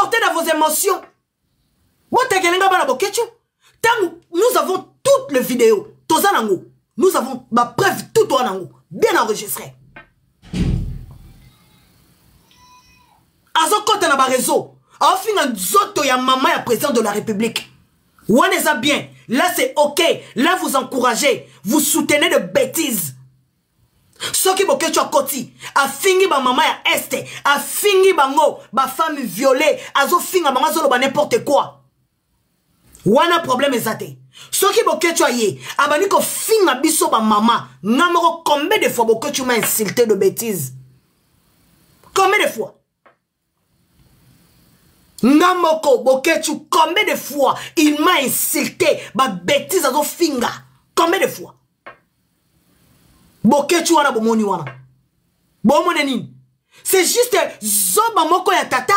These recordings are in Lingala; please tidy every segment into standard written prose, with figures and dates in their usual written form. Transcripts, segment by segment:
Sortez de vos émotions. Nous avons toutes les vidéos. Nous avons ma preuve tout bien enregistré. Azokota na ba réseau. Afinga nzoto ya maman ya président de la République. Waneza bien. Là c'est ok. Là vous encouragez. Vous soutenez de bêtises. Soki bokecho akoti. Afingi ba maman ya este. Afingi bango. Ba femme violée. Azo finga maman zolo ba n'importe quoi. Wana problème ezate. Soki bokecho aye. Abani ko finga biso ba maman. Namoro combien de fois bokecho m'a insulté de bêtises. Combien de fois? Namoko bokechu, combien de fois il m'a insulté, ma bêtise à son finger. Combien de fois? Bokechu wana bomoni wana. Bomoneni. C'est juste Zoba Moko ya tata.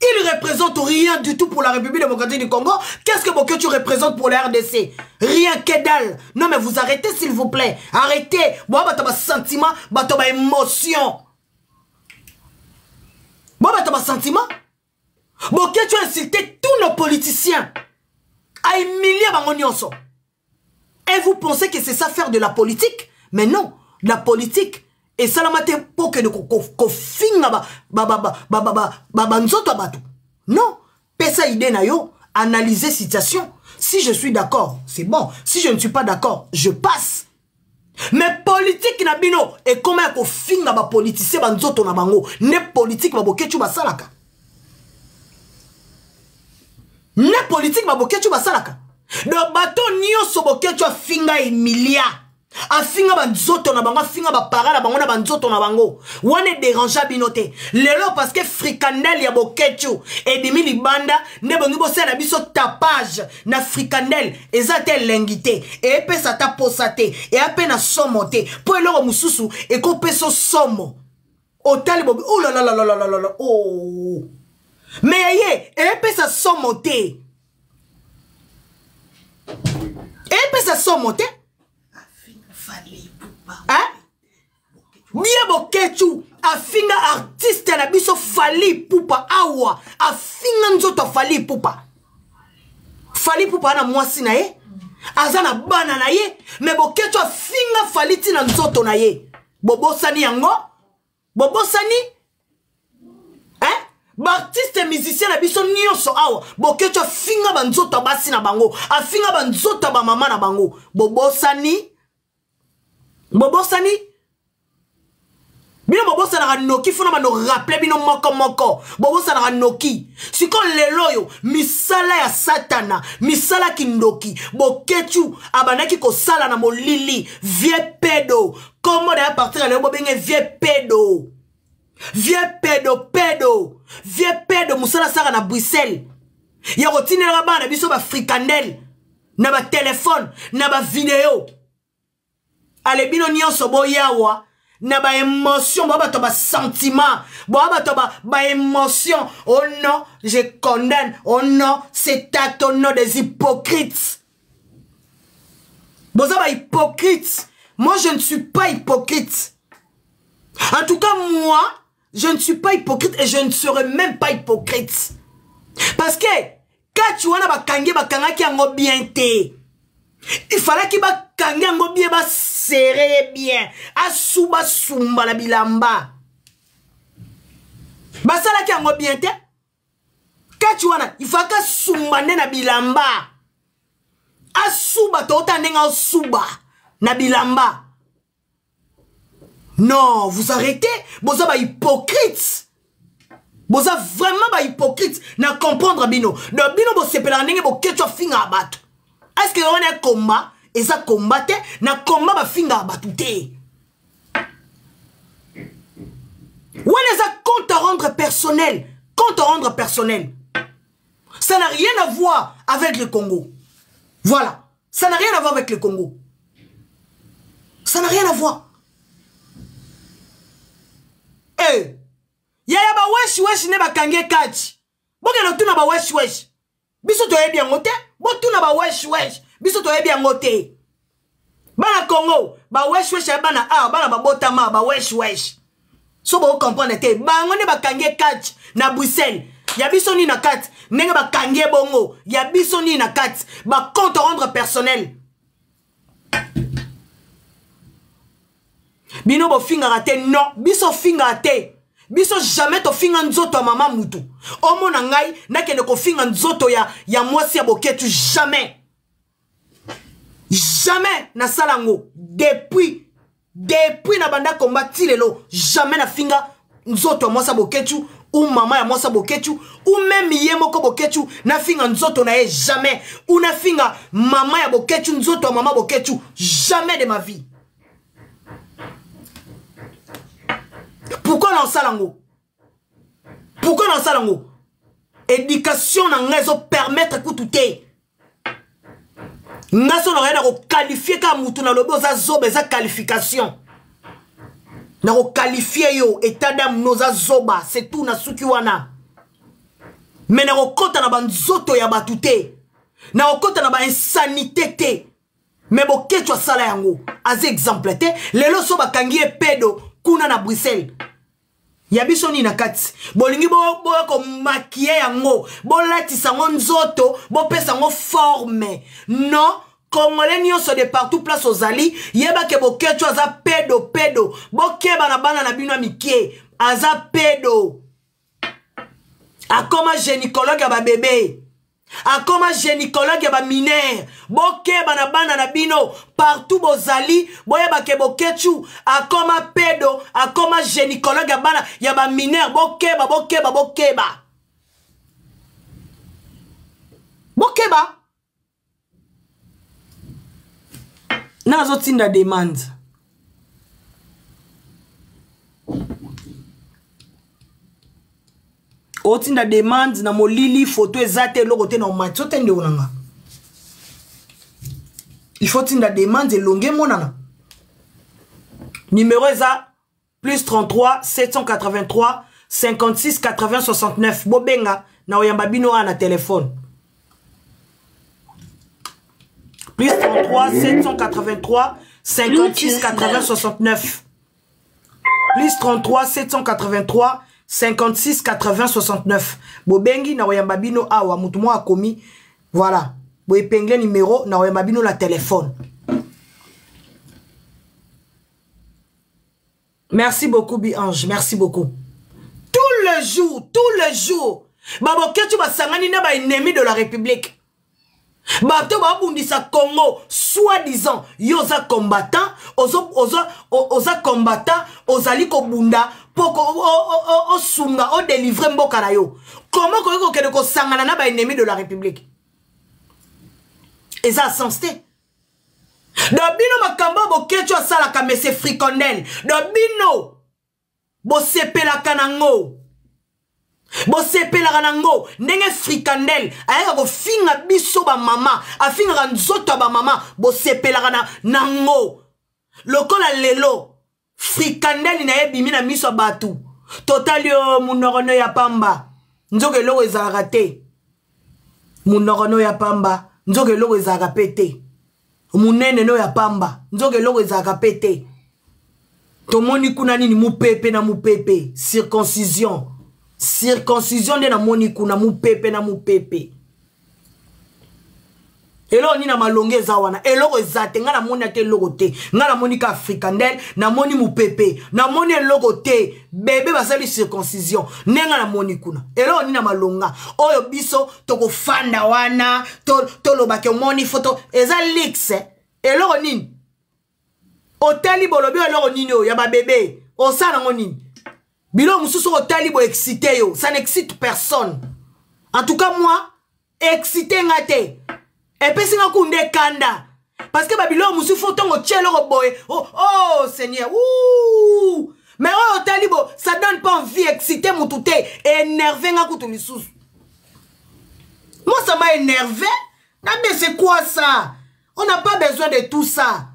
Il représente rien du tout pour la République démocratique du Congo. Qu'est-ce que Bokechu représente pour la RDC? Rien que dalle. Non mais vous arrêtez s'il vous plaît. Arrêtez. Bon bah t'as sentiment, bah t'as émotion. Bon bah t'as sentiment. Bokechu a insulté tous nos politiciens à humilier Bangonionso. Et vous pensez que c'est ça faire de la politique? Mais non, la politique et ça la mate pour que ko finga nzoto abatu. Non, pesa idée na yo, analyser situation. Si je suis d'accord, c'est bon. Si je ne suis pas d'accord, je passe. Mais politique na bino et comment ko finga ba politicien ba nzoto na bango, ne politique ba Bokechu ba salaka. Ne politique ba Bokechu basalaka. Donc bato nyonso Bokechu afinga emilia. Afinga banzoto na bango, afinga ba para na bango na banzoto na bango. Wane dérangea binote. Lelo parce que fricandel ya Bokechu et demi libanda ne bongi bosse na biso tapage na fricandel ezate lengité et pesa ta posate et apena somote. Po eloko mususu e ko peso somo. Otali bobi oh la la la la la la la oh. Mais aïe, et puis ça sont montés. Et puis ça sont montés. Hein? Bien Bokechu, afinga artiste na biso Fally Ipupa awa, afinga nzoto Fally Ipupa. Fally Ipupa na mwasi na ye, azana bana na ye, mais Bokechu afinga Fally tina nzoto na ye. Bobosani yango? Bobosani? Hein? Artiste musicien na biso nyonso awa Bokechu afinga banzoto basi na bango afinga banzoto ba mama na bango bobosani bino bobosana ka noki funa ba no rappeler bino moko bobosana ka noki siko leloyo misala ya satana misala kindoki Bokechu abanaki ko sala na molili vieux pédo comment d'ailleurs partir le bobenge vieux pédo. Vieux pédo musala saka na Bruxelles. Ya rotine la bana biso ba fricandel na ba téléphone na ba vidéo. Ale bino nyonso boyawa na ba émotion ba to ba sentiment ba émotion. Oh non, je condamne. Oh non, c'est à ton nom des hypocrites. Boza ba hypocrite. Moi je ne suis pas hypocrite. En tout cas moi je ne suis pas hypocrite et je ne serai même pas hypocrite. Parce que, quand tu vois bakanga qui a bien té, il fallait qu'il bakanga bien serré bien. Asuba sumba la bilamba. Basala qui a bien té. Quand tu vois, il faut que sumba na bilamba. Asuba tota nenga suba na bilamba. Non, vous arrêtez. Vous êtes hypocrite. Vous êtes vraiment hypocrite. Na comprendre bino. Donc bino bo sepela ndenge bo ketcho finga abatu. Est-ce que on est combat et ça combattre na combat ba finga abatu te. Ou les a compte à rendre personnel. Compte à rendre personnel. Ça n'a rien à voir avec le Congo. Voilà. Ça n'a rien à voir avec le Congo. Ça n'a rien à voir. Eh, yaya ba wesh ne ba kange kachi. Boke no tuna ba wesh. Biso to ebi angote, bo tuna ba wesh. Biso to ebi angote. Bana Congo, ba wesh bana bana ba botama ba wesh. So bo comprendre te, ba ngone ba kange kachi na Bruxelles. ya biso ni na kati ndenge bakangie bongo ya biso ni na kati ba compte rendre personnel bino bo finga te non biso finga te biso jamais to finga nzoto ya mama mutu omona ngai nakende ko finga nzoto ya mwasi ya boketu jamais na salango depuis na banda kombati lelo jamais na finga nzoto ya mwasi ya boketu ou mama ya mwasi ya boketu ou même ye moko boketu na finga nzoto na ye jamais ou na finga mama ya boketu nzoto ya mama boketu jamais de ma vie. Pourquoi dans salango? Pourquoi dans salango? Éducation na ngazo permettre écouter. Ngazo na rien à qualifier comme mutu na lobo za zoba za qualification. Na qualifier yo état d'âme noza zoba c'est tout na suki wana. Mais na kota na banzoto ya batute. Na kota na ba insanité te. Mais boketu sala yango. Az exemple te lelo so bakangie pedo kuna na Bruxelles. Yabiso ni na kati. Bolingi bo ko maquiller yango. Bo latisa ngo nzoto, bo pesa ngo forme. Non, Congolais nyonso de partout place aux ali, yeba ke boketu aza pedo. Bo keba na bana na bino mikie, aza pedo. Akoma gynécologue ya ba bébé. Akoma gynécologue ya ba mineur. Bokeba na bana na bino partout bozali boyeba ke boketu akoma pedo akoma gynécologue ya bana ya ba mineur bokeba nazo tinda demande otinda demande na molili photo ezate loko te na matso tende onanga. Il faut tinda demande longue monana. Numéro eza plus 33 783 56 80 69 bobenga na oyamba bino na téléphone. Plus 33 783 56 80 69. Plus 33 783 56 80 69. Bobengi na oyamba bino awa mutu mo akomi. Voilà. Bo épingler numéro na oyamba bino la téléphone. Merci beaucoup Bi-Ange, merci beaucoup. Tous les jours. Baboketu basangani na ba ennemi de la République. Bato babundisa Congo, soi-disant, yoza combattant, oza combattant, ozali ko bunda, poko o sunga, o délivrer mboka na yo. Comment ko kede ko sangana na ba ennemi de la République? Eza sensé. Dobino makamba boketu asala ka mese fricondel. Dobino bo sepela kanango. Bo sepela kanango ndenge fricondel ayaka ko finga biso ba mama, afinga nzoto ba mama, bo sepela kana nango. Lokola lelo fricondel na yebimi na miso batu. Total yo munorono ya pamba. Nzoke loko ezalaka te. Munorono ya pamba. Nzoke loko ezalaka pete. Munene no ya pamba. Nzoke loko ezalaka pete. Tomoni kuna nini mupepe na mupepe. Circoncision. Circoncision de na moni kuna mupepe na mupepe. Elo ni na malonge za wana. Eloko ezate nga na moni ate loko te. Nga na moni ka africandel. Na moni mupepe. Na moni eloko te. Bebe basali circoncision. Nenga na moni kuna. Elo ni na malonga. Oyo biso toko fanda wana. Tolo bake moni foto. Eza leaks. Eloko nini. Otali bolobi eloko nini yo. Yaba bebe. Osana ngo nini. Bilo mususu otali bo excité yo. Ça n'excite personne. En tout cas moi. Excité ngate. Et puis c'est un coup de kanda. Parce que Babylone musu faut ton tchelo boy. Oh Seigneur. Ouh. Mais oh talibo, ça donne pas envie excité mon touté énervé nga kutu lisusu. Moi ça m'a énervé. Mais c'est quoi ça? On n'a pas besoin de tout ça.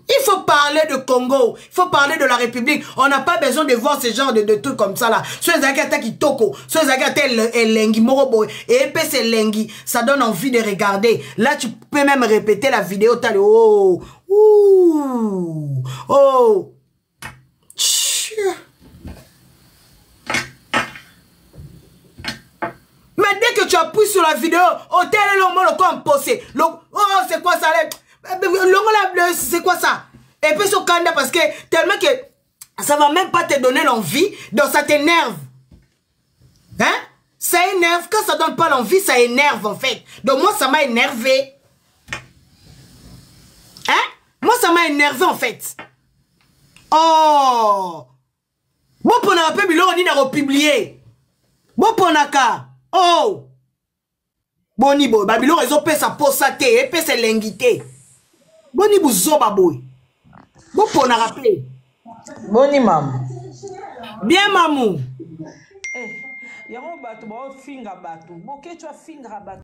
Il faut parler de Congo, il faut parler de la République. On n'a pas besoin de voir ce genre de trucs comme ça là. Soit Zagata qui toko, soit Zagata lengi morobo et puis c'est lengi, ça donne envie de regarder. Là tu peux même répéter la vidéo t'as le oh ouh oh. Mais dès que tu appuies sur la vidéo, oh, tel est le mot comme posé. Oh, c'est quoi ça? C'est quoi ça? Et puis sur Kanda, parce que tellement que ça va même pas te donner l'envie, donc ça t'énerve. Hein? Ça énerve. Quand ça donne pas l'envie, ça énerve en fait. Donc moi, ça m'a énervé. Hein? Moi, ça m'a énervé en fait. Oh! Bon, pour n'a pas bilo, on dit n'a republié. Bon, pour n'a qu'à. Oh! Boni boy, babilo, ils ont fait sa posate, et fait sa linguité. Boni bouzoba boy. Bon, pour n'a rappelé. Boni maman. Bien, mamou. Eh, y'a un bateau, finga bateau. Bon, que tu as finga bateau.